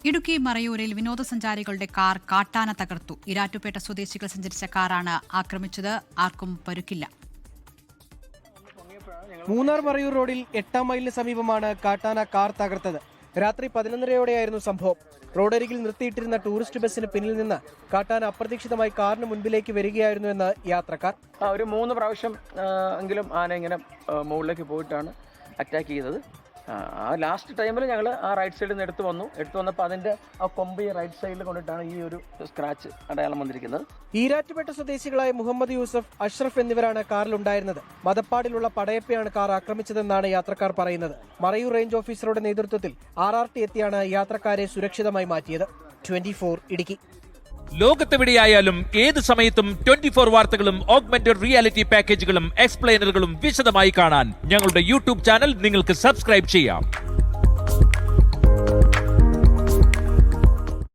ഇടുക്കി മറയൂരിൽ വിനോദസഞ്ചാരികളുടെ കാർ കാട്ടാന തകർത്തു. ഇരാറ്റുപേട്ട സ്വദേശികൾ സഞ്ചരിച്ച കാറാണ് ആക്രമിച്ചത്. ആർക്കും പരുക്കില്ല. മൂന്നാർ മറയൂർ റോഡിൽ 8-ാം മൈലിന് സമീപമാണ് കാട്ടാന കാർ തകർത്തത്. രാത്രി 11:30യോടെയായിരുന്നു സംഭവം. റോഡരികിൽ നിർത്തിയിട്ടിരുന്ന ടൂറിസ്റ്റ് ബസ്സിന് പിന്നിൽ നിന്ന് കാട്ടാന അപ്രതീക്ഷിതമായി കാറിന് മുൻപിലേക്ക് വരികയായിരുന്നുവെന്ന് യാത്രക്കാർ. ഒരു 3 പ്രാവശ്യം എങ്കിലും ആന ഇങ്ങനെ മുകളിലേക്ക് പോയിട്ടാണ് അറ്റാക്ക് ചെയ്തത്. ആ ലാസ്റ്റ് ടൈമിൽ ഞങ്ങൾ ആ റൈറ്റ് സൈഡിൽ നിന്ന് എടുത്തു വന്നപ്പോൾ അതിൻ്റെ ആ കൊമ്പ് റൈറ്റ് സൈഡിൽ കൊണ്ടിട്ടാണ് ഈ ഒരു സ്ക്രാച്ച് അടയാളം വന്നിരിക്കുന്നത്. ഈരാറ്റുപേട്ട സ്വദേശികളായ മുഹമ്മദ് യൂസഫ്, അഷ്റഫ് എന്നിവരാണ് കാറിലുണ്ടായിരുന്നത്. മദപ്പാടിലുള്ള പടയപ്പയാണ് കാർ ആക്രമിച്ചതെന്നാണ് യാത്രക്കാർ പറയുന്നത്. മറയൂർ റേഞ്ച് ഓഫീസറുടെ നേതൃത്വത്തിൽ RRT എത്തിയാണ് യാത്രക്കാരെ സുരക്ഷിതമായി മാറ്റിയത്. 24 ഇടുക്കി. ലോകത്തെവിടെയായാലും ഏത് സമയത്തും 24 വാർത്തകളും ഓഗ്മെന്റഡ് റിയാലിറ്റി പാക്കേജുകളും എക്സ്പ്ലെയിനറുകളും വിശദമായി കാണാൻ ഞങ്ങളുടെ യൂട്യൂബ് ചാനൽ നിങ്ങൾക്ക് സബ്സ്ക്രൈബ് ചെയ്യാം.